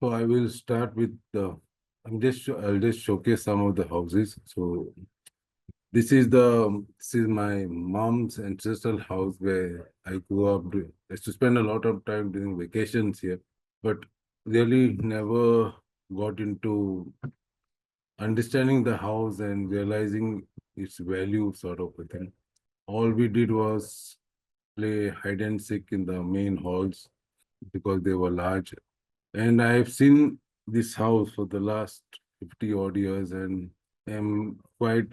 So I will start with I'll just showcase some of the houses. So this is my mom's ancestral house where I grew up. I used to spend a lot of time during vacations here, but really never got into understanding the house and realizing its value, sort of a thing. All we did was play hide and seek in the main halls because they were large. And I've seen this house for the last 50 odd years and am quite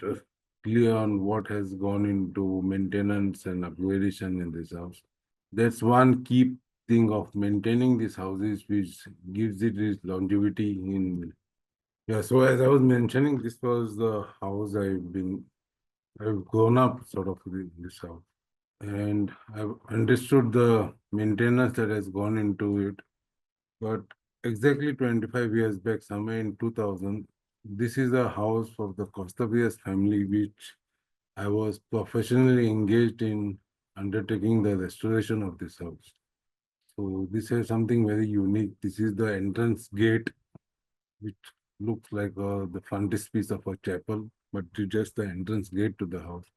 clear on what has gone into maintenance and upgradation in this house. That's one key thing of maintaining these houses, which gives it its longevity in. Yeah, so as I was mentioning, this was the house I've grown up sort of in this house. And I've understood the maintenance that has gone into it. But exactly 25 years back, somewhere in 2000, this is a house of the Costavias family, which I was professionally engaged in undertaking the restoration of this house. So this is something very unique. This is the entrance gate, which looks like the frontispiece of a chapel, but it's just the entrance gate to the house.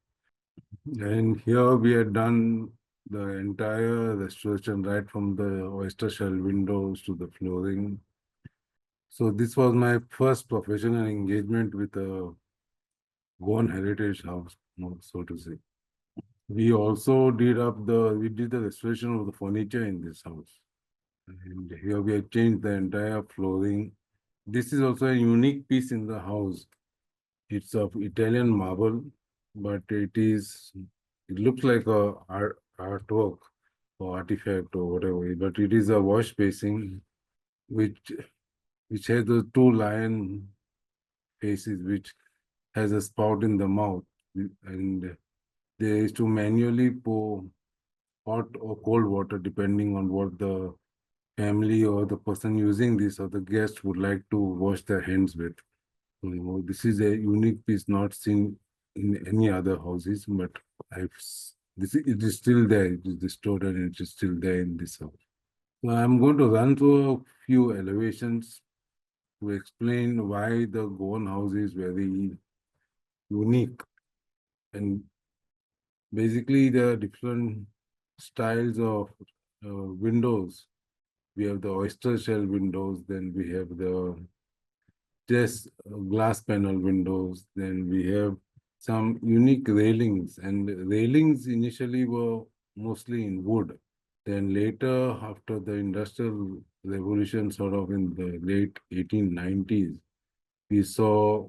And here we had done the entire restoration, right from the oyster shell windows to the flooring. So this was my first professional engagement with a Goan heritage house, so to say. We did the restoration of the furniture in this house. And here we have changed the entire flooring. This is also a unique piece in the house. It's of Italian marble, but it looks like a artwork or artifact or whatever, but it is a wash basin which which has the two lion faces, which has a spout in the mouth, and they is to manually pour hot or cold water depending on what the family or the person using this or the guest would like to wash their hands with. This is a unique piece not seen in any other houses, but it is still there. It is restored and it is still there in this house. So I'm going to run through a few elevations to explain why the Goan house is very unique. And basically, there are different styles of windows. We have the oyster shell windows, then we have the just glass panel windows, then we have some unique railings, and railings initially were mostly in wood. Then later, after the Industrial Revolution, sort of in the late 1890s, we saw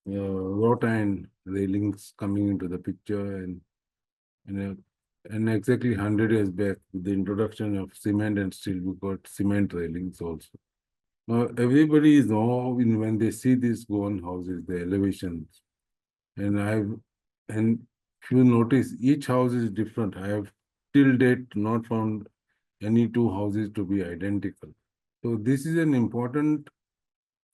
wrought iron railings coming into the picture, and, and exactly 100 years back, with the introduction of cement and steel, we got cement railings also. Now, everybody is now, when they see these Goan houses, the elevations, and and if you notice, each house is different. I have till date not found any two houses to be identical. So this is an important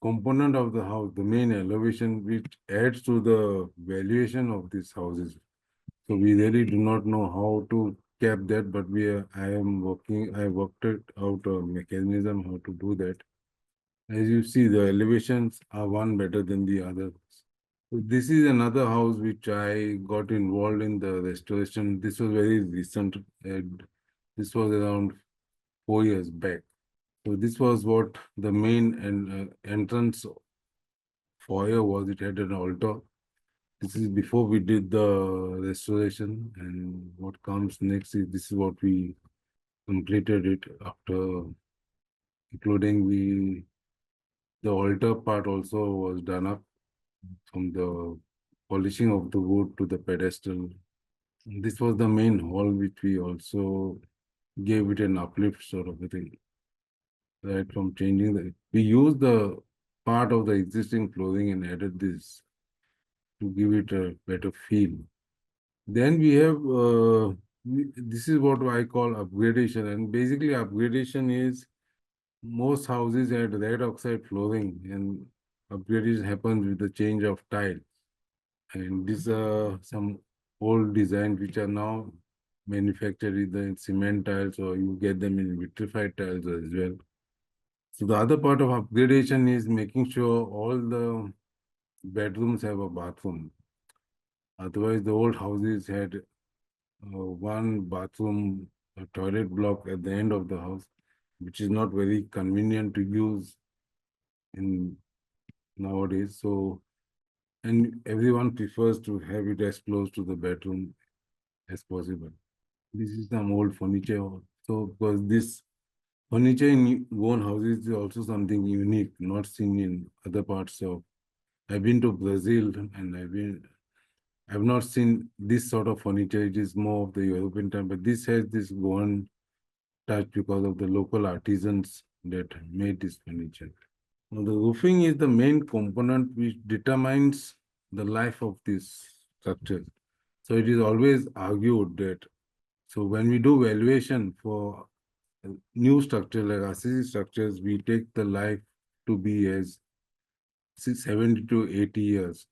component of the house, the main elevation, which adds to the valuation of these houses. So we really do not know how to cap that, but I worked it out a mechanism how to do that. As you see, the elevations are one better than the other. So this is another house which I got involved in the restoration. This was very recent. And this was around 4 years back. So this was what the main entrance foyer was. It had an altar. This is before we did the restoration, and what comes next is this is what we completed it after, including the altar part also was done up from the polishing of the wood to the pedestal. This was the main hall, which we also gave it an uplift sort of a thing. Right from changing we used the part of the existing flooring and added this to give it a better feel. Then we have, this is what I call upgradation. And basically upgradation is most houses had red oxide flooring, and upgradation happens with the change of tile. And these are some old designs which are now manufactured either in cement tiles or you get them in vitrified tiles as well. So the other part of upgradation is making sure all the bedrooms have a bathroom. Otherwise, the old houses had one bathroom, a toilet block at the end of the house, which is not very convenient to use in nowadays. So, and everyone prefers to have it as close to the bedroom as possible. This is some old furniture. So, because this furniture in Goan houses is also something unique, not seen in other parts of. I've been to Brazil and I've not seen this sort of furniture. It is more of the European type, but this has this Goan touch because of the local artisans that made this furniture. Now, the roofing is the main component which determines the life of this structure. So it is always argued that, so when we do valuation for new structure like RCC structures, we take the life to be as 70 to 80 years.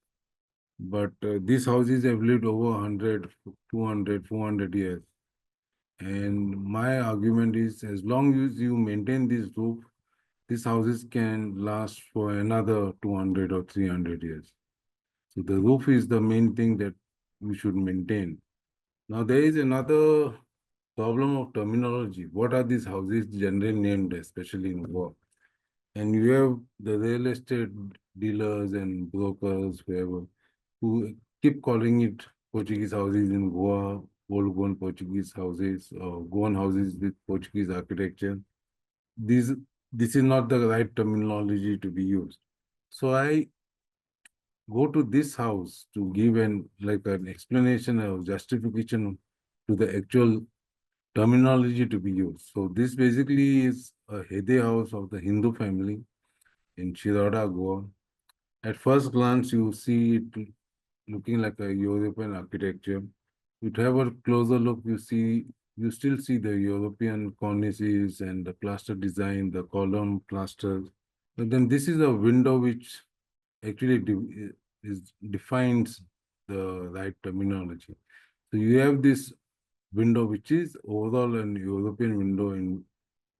But these houses have lived over 100, 200, 400 years. And my argument is as long as you maintain this roof, these houses can last for another 200 or 300 years. So the roof is the main thing that we should maintain. Now there is another problem of terminology. What are these houses generally named, especially in Goa? And you have the real estate dealers and brokers, whoever, who keep calling it Portuguese houses in Goa, old Goan Portuguese houses, or Goan houses with Portuguese architecture. These, this is not the right terminology to be used. So I go to this house to give an explanation or justification to the actual terminology to be used. So this basically is a Hede house of the Hindu family in Shiroda, Goa. At first glance, you see it looking like a European architecture. If you have a closer look, you still see the European cornices and the plaster design, the column plasters. But then this is a window which actually defines the right terminology. So you have this window which is overall an European window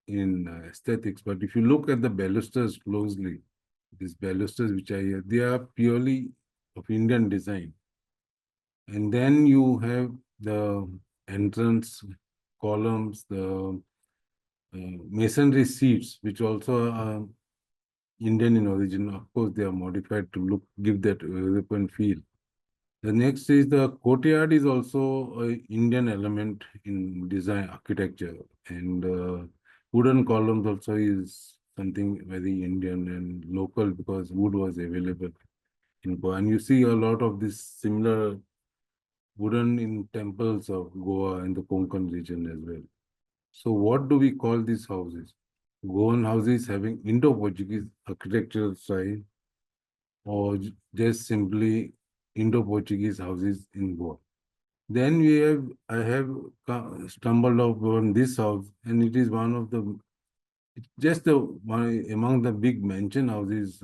in aesthetics. But if you look at the balusters closely, these balusters which are here, they are purely of Indian design. And then you have the entrance columns, the masonry seats, which also are Indian in origin. Of course, they are modified to give that European feel. The next is the courtyard is also an Indian element in design architecture, and wooden columns also is something very Indian and local because wood was available in Goa. And you see a lot of this similar wooden in temples of Goa and the Konkan region as well. So what do we call these houses? Goan houses having Indo-Portuguese architectural style or just simply Indo-Portuguese houses in Goa. Then I have stumbled upon this house, and it is one of the, it's just the one among the big mansion houses.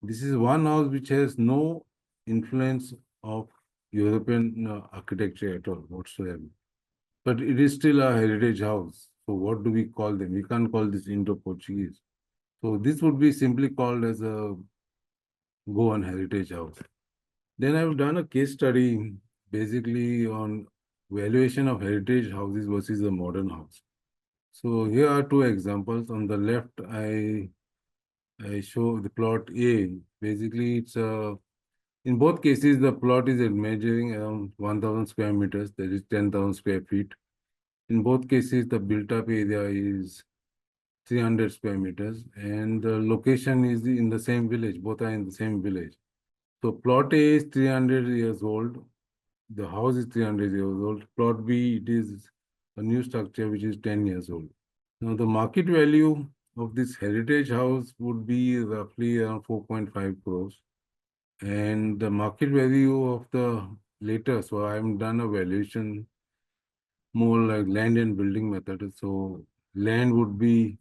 This is one house which has no influence of European architecture at all whatsoever. But it is still a heritage house. So what do we call them? We can't call this Indo-Portuguese. So this would be simply called as a Goan heritage house. Then I've done a case study basically on valuation of heritage houses versus a modern house. So here are two examples. On the left, I show the plot A. Basically, it's in both cases the plot is measuring around 1,000 square meters. That is 10,000 square feet. In both cases, the built-up area is 300 square meters, and the location is in the same village. Both are in the same village. So plot A is 300 years old. The house is 300 years old. Plot B, it is a new structure which is 10 years old. Now, the market value of this heritage house would be roughly around 4.5 crores. And the market value of the later, so I've done a valuation more like land and building method. So land would be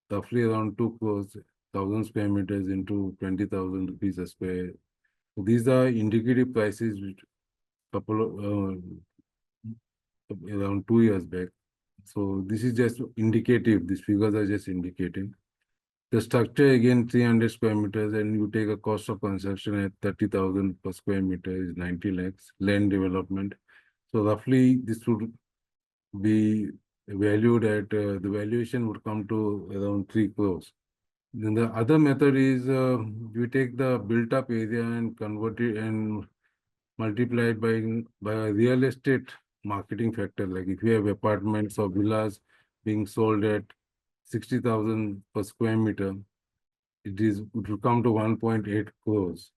roughly around 2 crores, 1,000 square meters into 20,000 rupees a square. So these are indicative prices which couple of around 2 years back. So this is just indicative. These figures are just indicating. The structure again 300 square meters, and you take a cost of construction at 30,000 per square meter is 90 lakhs. Land development. So roughly this would be valued at the valuation would come to around 3 crores. Then the other method is you take the built up area and convert it and multiply it by a real estate marketing factor. Like if you have apartments or villas being sold at 60,000 per square meter, it will come to 1.8 crores.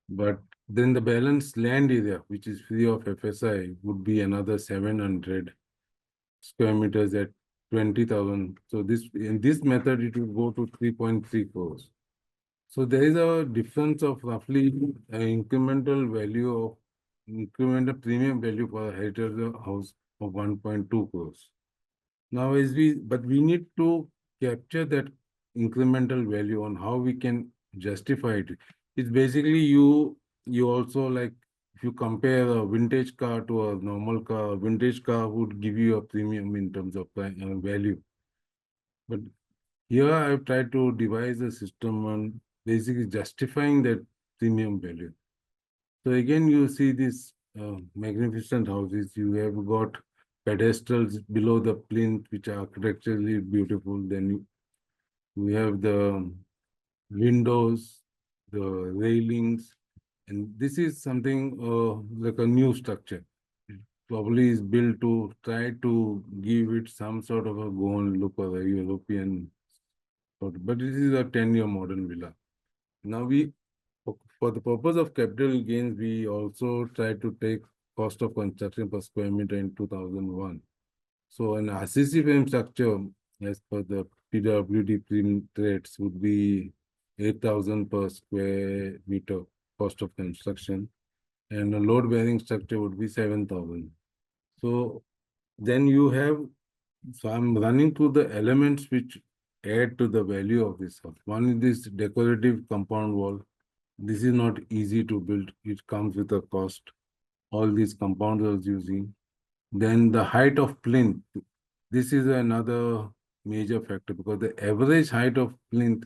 But then the balance land area, which is free of FSI, would be another 700 square meters at 20,000. So this in this method, it will go to 3.3 crores. So there is a difference of roughly incremental value of incremental premium value for a heritage house of 1.2 crores. Now, but we need to capture that incremental value on how we can justify it. It's basically you also like if you compare a vintage car to a normal car, a vintage car would give you a premium in terms of value. But here I've tried to devise a system on basically justifying that premium value. So again, you see these magnificent houses. You have got pedestals below the plinth, which are architecturally beautiful. Then we have the windows, the railings, and this is something like a new structure. It probably is built to try to give it some sort of a Goan look or a European sort. But this is a 10-year modern villa. Now for the purpose of capital gains, we also try to take cost of construction per square meter in 2001. So an RCC frame structure, as per the PWD print rates, would be 8,000 per square meter cost of construction, and a load-bearing structure would be 7,000. So then you have, so I'm running through the elements which add to the value of this house. One is this decorative compound wall. This is not easy to build. It comes with a cost. All these compounds I was using. Then the height of plinth. This is another major factor because the average height of plinth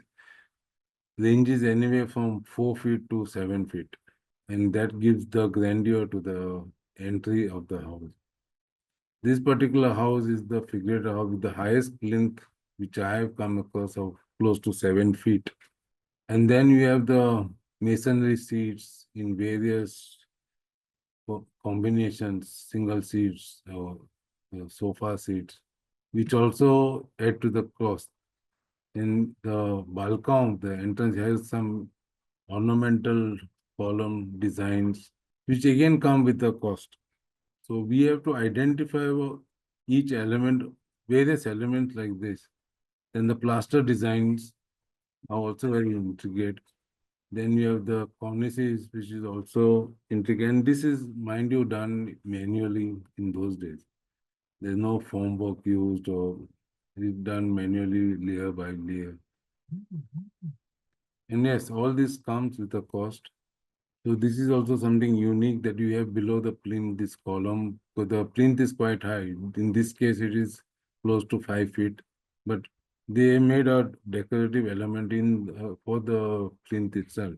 ranges anywhere from 4 feet to 7 feet. And that gives the grandeur to the entry of the house. This particular house is the figurative house with the highest plinth which I have come across of close to 7 feet. And then you have the masonry seats in various combinations, single seats or sofa seats, which also add to the cost. In the balcony, the entrance has some ornamental column designs, which again come with the cost. So we have to identify each element, various elements like this. Then the plaster designs are also very intricate. Then you have the cornices, which is also intricate. And this is, mind you, done manually in those days. There's no foam work used or it's done manually layer by layer. And yes, all this comes with a cost. So this is also something unique that you have below the plinth, this column. So the plinth is quite high. In this case, it is close to 5 feet. But they made a decorative element in for the plinth itself.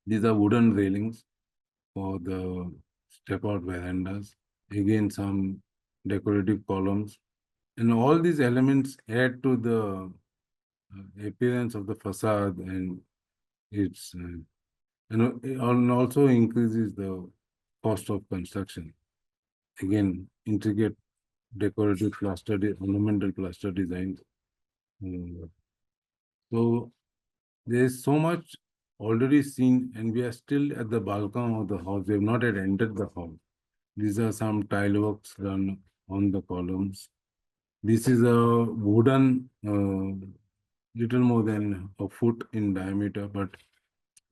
These are wooden railings for the step-out verandas. Again, some decorative columns. And all these elements add to the appearance of the facade, and it's and also increases the cost of construction. Again, intricate decorative ornamental plaster designs. So there's so much already seen, and we are still at the balcony of the house. We have not yet entered the house. These are some tile works done on the columns. This is a wooden, little more than a foot in diameter, but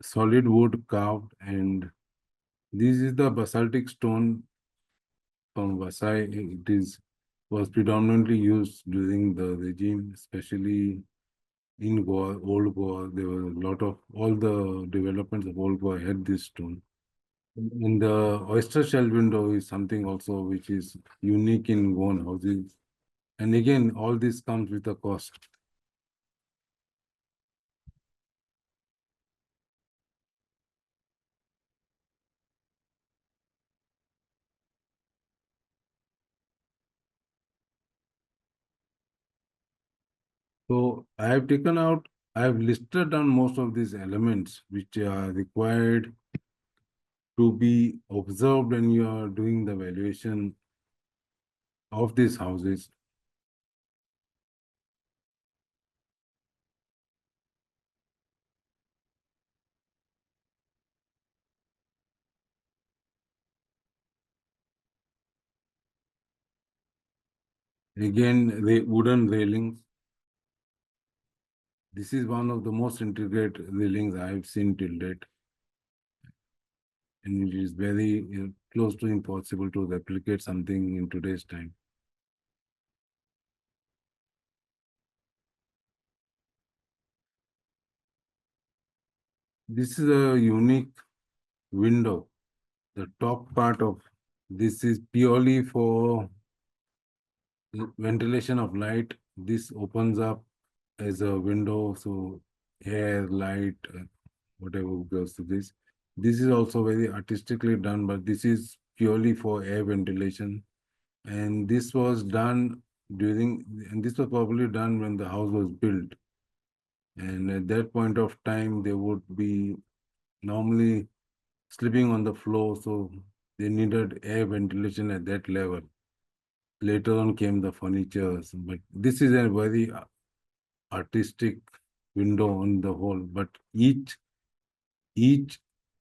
solid wood carved, and this is the basaltic stone from Vasai. Was predominantly used during the regime, especially in Goa, old Goa. There were a lot of all the developments of old Goa had this stone. And the oyster shell window is something also which is unique in Goan houses. And again, all this comes with a cost. So I have listed down most of these elements which are required to be observed when you are doing the valuation of these houses. Again, the wooden railings. This is one of the most intricate railings I have seen till date. And it is very close to impossible to replicate something in today's time. This is a unique window. The top part of this is purely for ventilation of light. This opens up as a window, so air, light, whatever goes to this. This is also very artistically done, but this is purely for air ventilation. And this was done and this was probably done when the house was built. And at that point of time, they would be normally sleeping on the floor, so they needed air ventilation at that level. Later on came the furniture, but this is a very artistic window on the whole. But each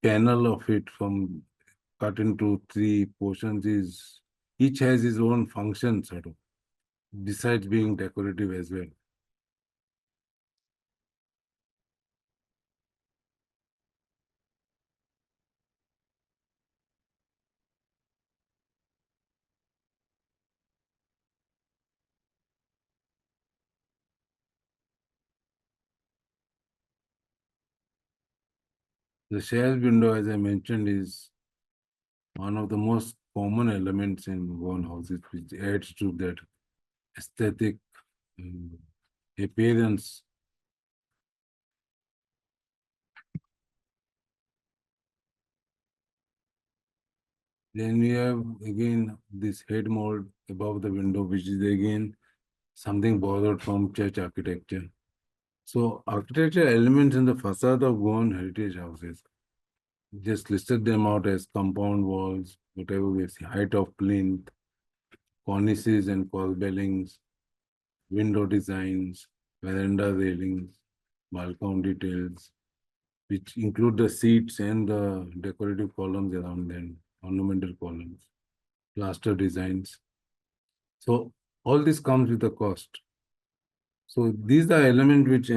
panel of it from cut into three portions is each has its own function sort of, besides being decorative as well. The shell window, as I mentioned, is one of the most common elements in Goan houses, which adds to that aesthetic um, appearance. Then we have again this head mold above the window, which is again something borrowed from church architecture. So architecture elements in the facade of Goan heritage houses, just listed them out as compound walls, whatever we see, height of plinth, cornices and corbellings, window designs, veranda railings, balcony details, which include the seats and the decorative columns around them, ornamental columns, plaster designs. So all this comes with a cost. So these are elements which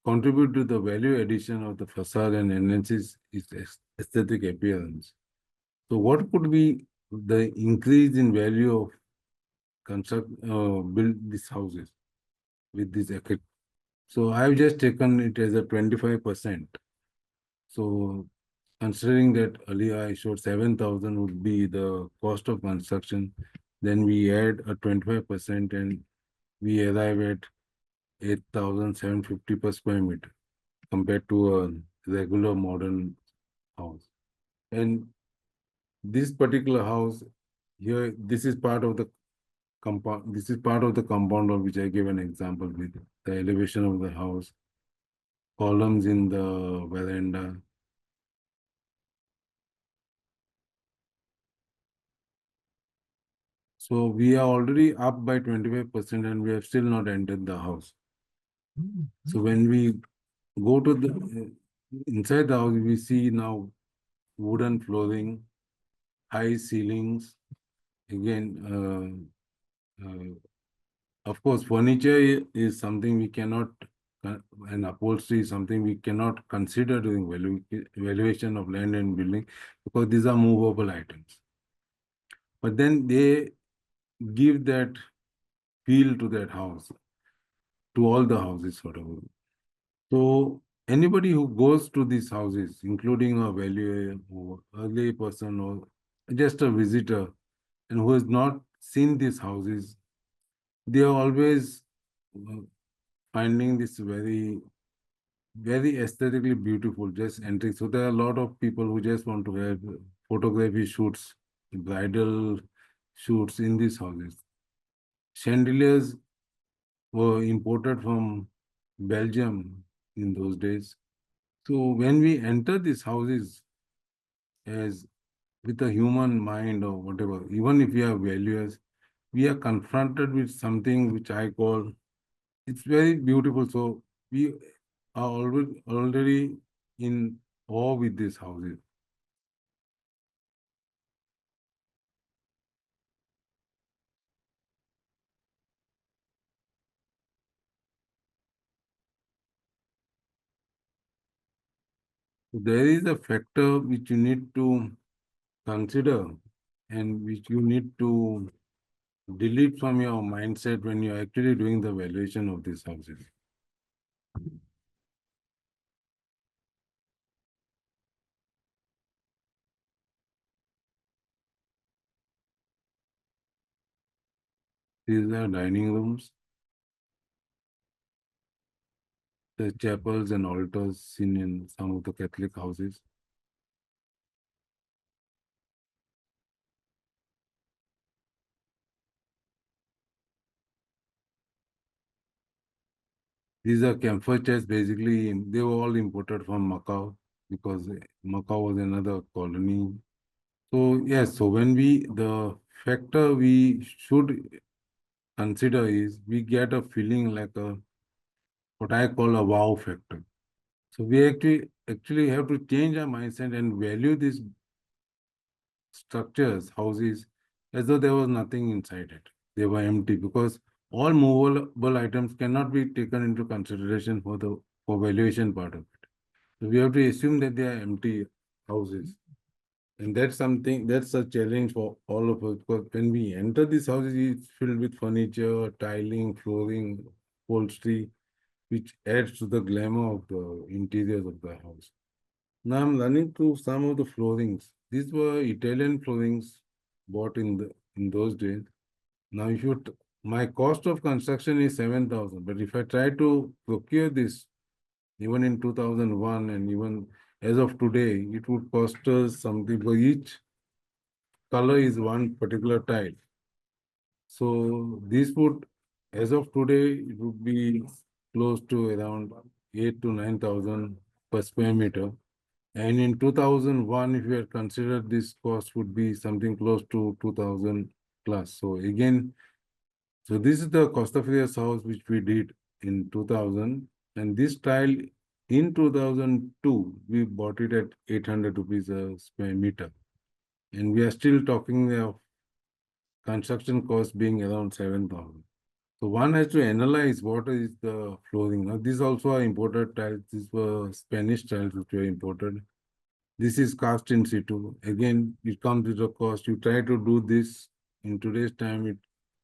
contribute to the value addition of the facade and enhances its aesthetic appearance. So what could be the increase in value of build these houses with this effect? So I've just taken it as a 25%. So considering that earlier I showed 7,000 would be the cost of construction, then we add a 25% and we arrive at 8,750 per square meter compared to a regular modern house. And this particular house here, this is part of the compound. This is part of the compound of which I gave an example with the elevation of the house, columns in the veranda. So we are already up by 25% and we have still not entered the house. So when we go to the inside the house, we see now wooden flooring, high ceilings. Again, of course, furniture is something we cannot, and upholstery is something we cannot consider during valuation of land and building because these are movable items. But then they give that feel to that house, to all the houses sort of. So anybody who goes to these houses, including a valuer or a lay person or just a visitor, and who has not seen these houses, They are always uh, finding this very aesthetically beautiful, just entering. So there are a lot of people who just want to have photography shoots, bridal shoots in these houses. Chandeliers were imported from Belgium in those days. So when we enter these houses as with a human mind or whatever, even if we are values, we are confronted with something which I call, it's very beautiful. So we are already in awe with these houses. There is a factor which you need to consider and which you need to delete from your mindset when you're actually doing the valuation of these houses. These are dining rooms, the chapels and altars seen in some of the Catholic houses. These are camphor chairs, basically, they were all imported from Macau because Macau was another colony. So, yes, so the factor we should consider is we get a feeling like what I call a wow factor. So we actually have to change our mindset and value these structures, houses, as though there was nothing inside it. They were empty because all movable items cannot be taken into consideration for the for valuation part of it. So we have to assume that they are empty houses. And that's something that's a challenge for all of us because when we enter these houses, it's filled with furniture, tiling, flooring, upholstery, which adds to the glamour of the interiors of the house. Now I'm running through some of the floorings. These were Italian floorings bought in those days. Now if you my cost of construction is 7,000, but if I try to procure this even in 2001 and even as of today, it would cost us something for each color is one particular tile. So this would, as of today, it would be close to around 8 to 9,000 per square meter. And in 2001, if you had considered this cost would be something close to 2,000 plus. So again, so this is the cost of this house which we did in 2000. And this tile in 2002, we bought it at 800 rupees a square meter. And we are still talking of construction cost being around 7,000. So one has to analyze what is the flooring. Now, these also are imported tiles. These were Spanish tiles which were imported. This is cast in situ. Again, it comes with a cost. You try to do this in today's time,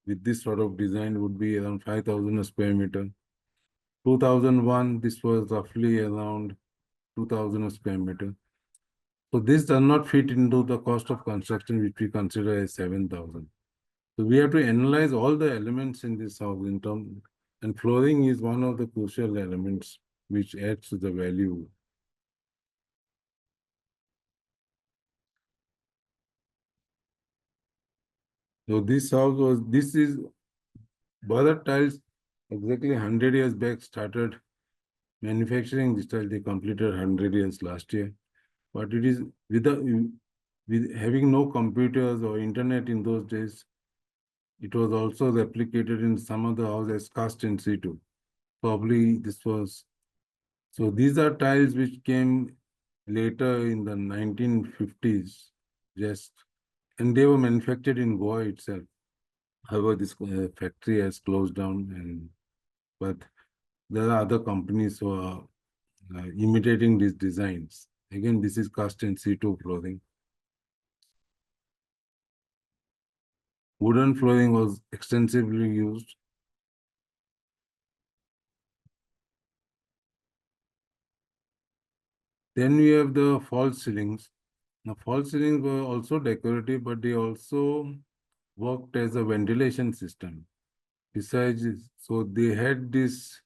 with this sort of design would be around 5,000 a square meter. 2001, this was roughly around 2,000 a square meter. So this does not fit into the cost of construction, which we consider as 7,000. So we have to analyze all the elements in this house in terms, and flooring is one of the crucial elements which adds to the value. So this is Bharat Tiles exactly 100 years back started manufacturing this tile. They completed 100 years last year. But it is with having no computers or internet in those days, it was also replicated in some other houses cast in situ. Probably this was, so these are tiles which came later in the 1950s, just, and they were manufactured in Goa itself. However, this factory has closed down, but there are other companies who are imitating these designs. Again, this is cast in situ flooring. Wooden flooring was extensively used. Then we have the false ceilings. Now, false ceilings were also decorative, but they also worked as a ventilation system. Besides, so they had this.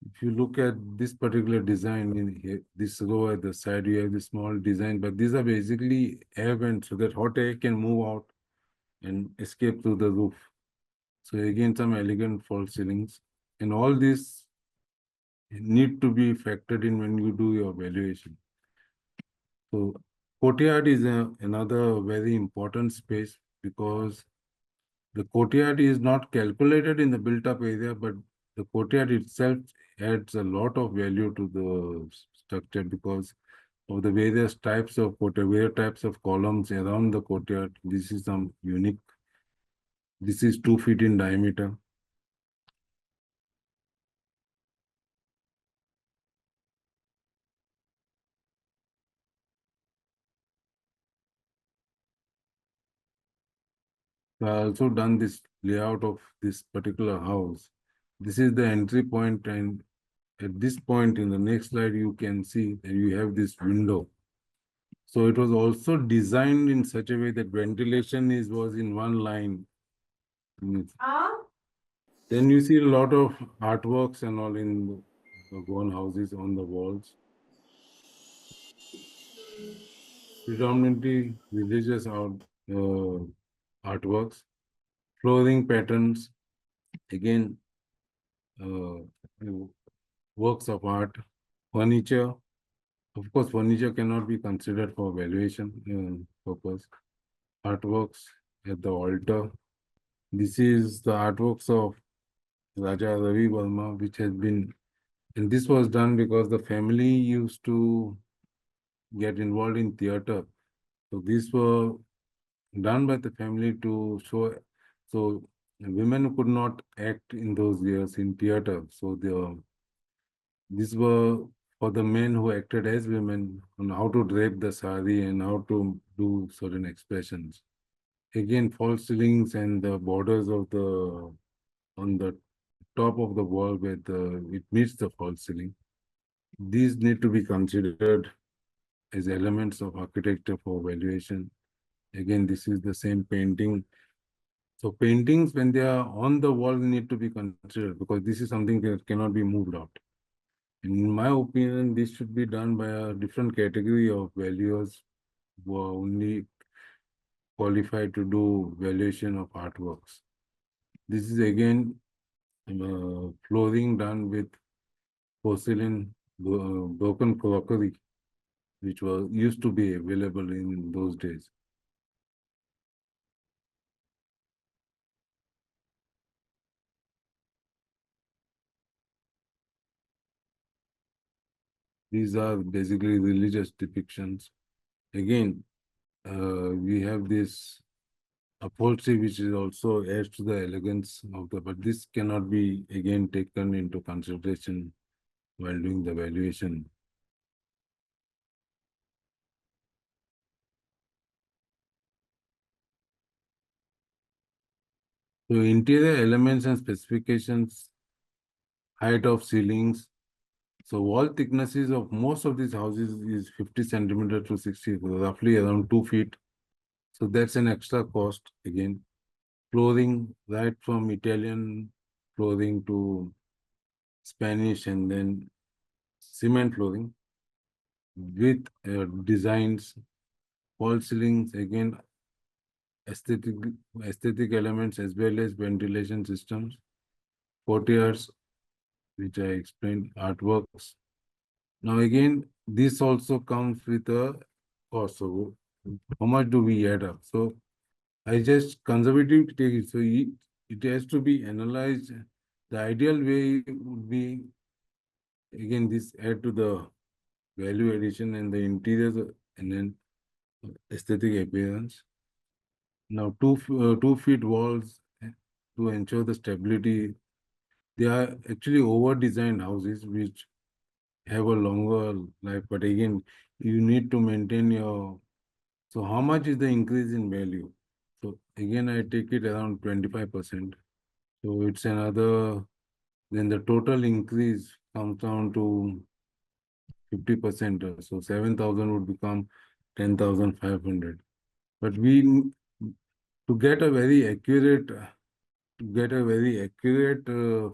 If you look at this particular design in here, this row at the side, you have this small design, but these are basically air vents so that hot air can move out and escape through the roof. So again, some elegant false ceilings, and all this need to be factored in when you do your valuation. So courtyard is another very important space because the courtyard is not calculated in the built-up area, but the courtyard itself adds a lot of value to the structure because of the various types of courtyard, various types of columns around the courtyard. This is some unique. This is 2 feet in diameter. So I also done this layout of this particular house. This is the entry point, and at this point in the next slide, you can see that you have this window. So it was also designed in such a way that ventilation was in one line. Then you see a lot of artworks and all in the Goan houses on the walls. Predominantly religious artworks, flooring patterns, again, uh, works of art, furniture. Of course, furniture cannot be considered for valuation purpose. Artworks at the altar. This is the artworks of Raja Ravi Verma, which has been, and this was done because the family used to get involved in theater. So these were done by the family to show, so women could not act in those years in theater. So these were for the men who acted as women on how to drape the sari and how to do certain expressions. Again, false ceilings and the borders of the on the top of the wall where it meets the false ceiling. These need to be considered as elements of architecture for valuation. Again, this is the same painting. So paintings, when they are on the wall, need to be considered because this is something that cannot be moved out. In my opinion, this should be done by a different category of valuers who are only qualified to do valuation of artworks. This is again flooring done with porcelain, broken crockery, which was used to be available in those days. These are basically religious depictions. Again, we have this upholstery, which is also adds to the elegance of the, but this cannot be again taken into consideration while doing the valuation. So interior elements and specifications, height of ceilings. So wall thicknesses of most of these houses is 50 centimeter to 60, roughly around 2 feet. So that's an extra cost again. Flooring, right from Italian flooring to Spanish and then cement flooring with designs, false ceilings, again, aesthetic, aesthetic elements as well as ventilation systems, courtyards, which I explained, artworks. Now again, this also comes with a cost. So how much do we add up? So I just conservative take it. So it has to be analyzed. The ideal way would be, again, this add to the value addition and the interiors and then aesthetic appearance. Now 2 feet walls to ensure the stability. They are actually over-designed houses which have a longer life, but again, you need to maintain your. So how much is the increase in value? So again, I take it around 25%. So it's another, then the total increase comes down to 50%. So 7,000 would become 10,500. But to get a very accurate get a very accurate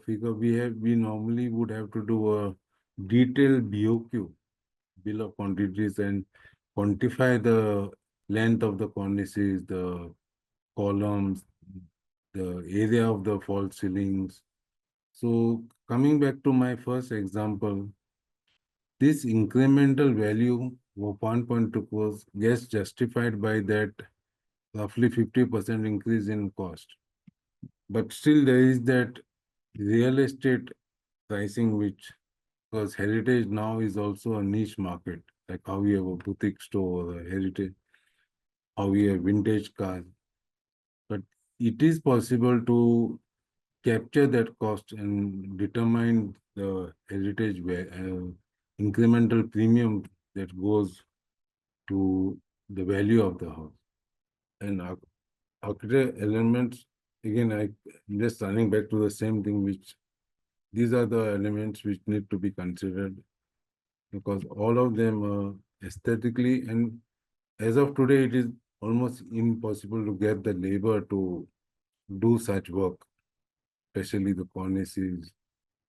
figure, we normally would have to do a detailed BOQ, bill of quantities, and quantify the length of the cornices, the columns, the area of the false ceilings. So coming back to my first example, this incremental value of 1.2 crores gets justified by that roughly 50% increase in cost. But still there is that real estate pricing, which, because heritage now is also a niche market, like how we have a boutique store or a heritage, how we have vintage cars. But it is possible to capture that cost and determine the heritage incremental premium that goes to the value of the house. And architect elements, again, I'm just running back to the same thing, which these are the elements which need to be considered, because all of them are aesthetically, and as of today, it is almost impossible to get the labor to do such work, especially the cornices.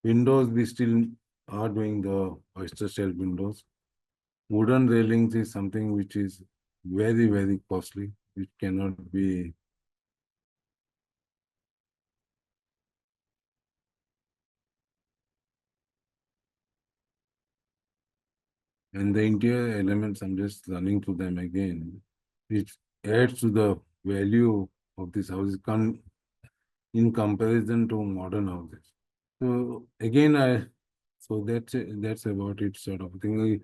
Windows, we still are doing the oyster shell windows. Wooden railings is something which is very, very costly, which cannot be. And the interior elements, I'm just running through them again, which adds to the value of this house in comparison to modern houses. So again, so that's about it, sort of thing.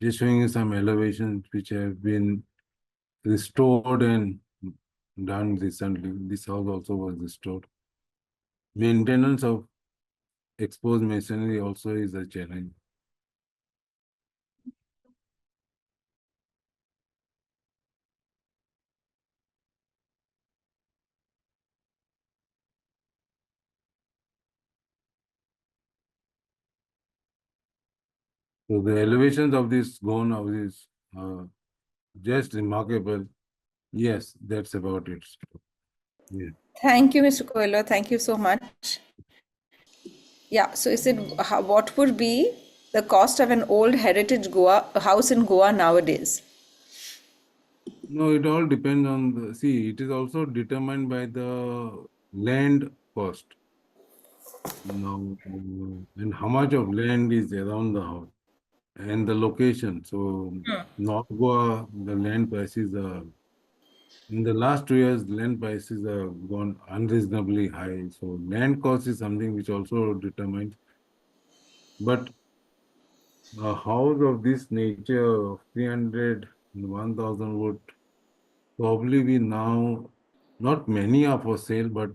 Just showing you some elevations which have been restored and done recently. This house also was restored. Maintenance of exposed masonry also is a challenge. So the elevations of this Goan house is just remarkable. Yes, that's about it. Yeah. Thank you, Mr. Coelho. Thank you so much. Yeah, so is it what would be the cost of an old heritage Goa house in Goa nowadays? No, it all depends on the, see, it is also determined by the land cost. Now, and how much of land is around the house and the location. So, North Goa, the land prices are, in the last 2 years, land prices have gone unreasonably high. So, land cost is something which also determines. But a house of this nature of 300 and 1,000 would probably be now, not many are for sale, but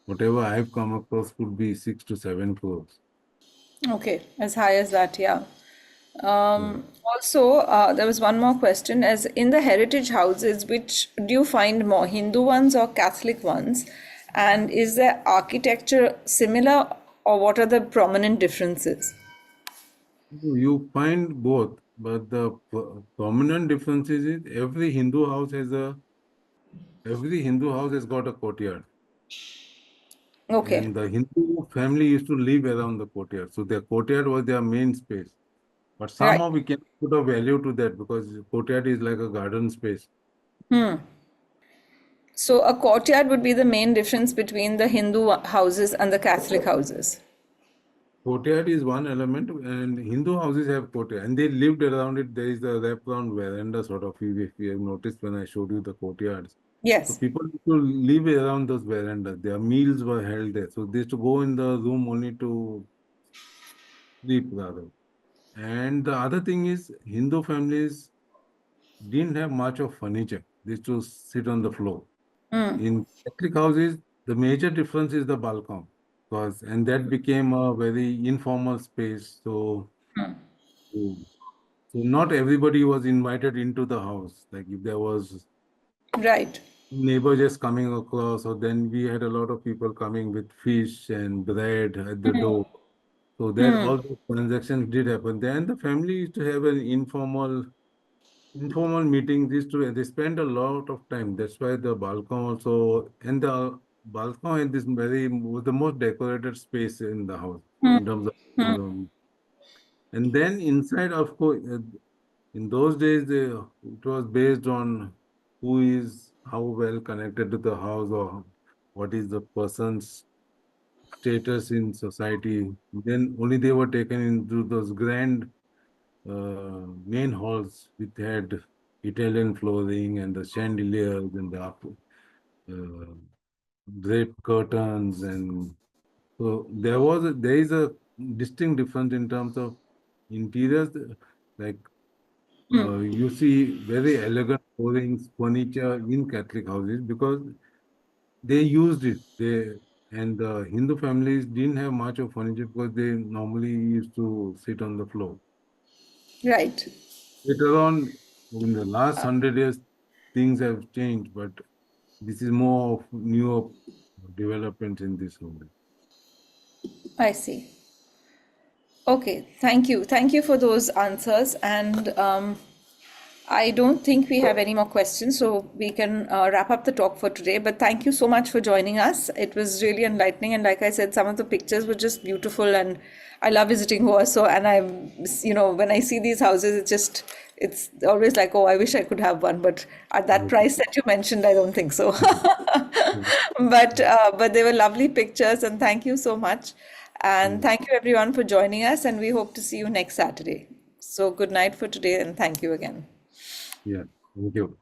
whatever I've come across could be 6 to 7 crores. Okay, as high as that, yeah. Yeah. Also, there was one more question. As in the heritage houses, which do you find more, Hindu ones or Catholic ones? And is their architecture similar, or what are the prominent differences? You find both, but the prominent difference is every Hindu house has got a courtyard, Okay, and the Hindu family used to live around the courtyard. So their courtyard was their main space. But right. somehow we can put a value to that because courtyard is like a garden space. So a courtyard would be the main difference between the Hindu houses and the Catholic houses. Courtyard is one element, and Hindu houses have courtyard, and they lived around it. There is a wraparound veranda sort of. If you have noticed when I showed you the courtyards, so Yes. people used to live around those verandas. Their meals were held there, so they used to go in the room only to sleep rather. And the other thing is, Hindu families didn't have much of furniture. They used to sit on the floor. In Catholic houses, the major difference is the balcony, because and that became a very informal space. So not everybody was invited into the house. Like if there was Right. neighbor just coming across, or then we had a lot of people coming with fish and bread at the door. So that all those transactions did happen. Then the family used to have an informal informal meetings. They spend a lot of time. That's why the balcony also, and the balcony is this very was the most decorated space in the house in terms of and then inside, of course, in those days, it was based on who is how well connected to the house or what is the person's status in society. Then only they were taken into those grand main halls which had Italian flooring and the chandeliers and the draped curtains, and so there is a distinct difference in terms of interiors. Like you see very elegant floorings, furniture in Catholic houses because they used it. And the Hindu families didn't have much of furniture because they normally used to sit on the floor. Right. Later on, in the last 100 years, things have changed, but this is more of newer developments in this movement. I see. Okay, thank you. Thank you for those answers. And I don't think we have any more questions, so we can wrap up the talk for today. But thank you so much for joining us. It was really enlightening. And like I said, some of the pictures were just beautiful. And I love visiting Warsaw. And when I see these houses, it's always like, oh, I wish I could have one. But at that price that you mentioned, I don't think so. But they were lovely pictures. And thank you so much. And thank you everyone for joining us. And we hope to see you next Saturday. So good night for today. And thank you again. Yeah, thank you.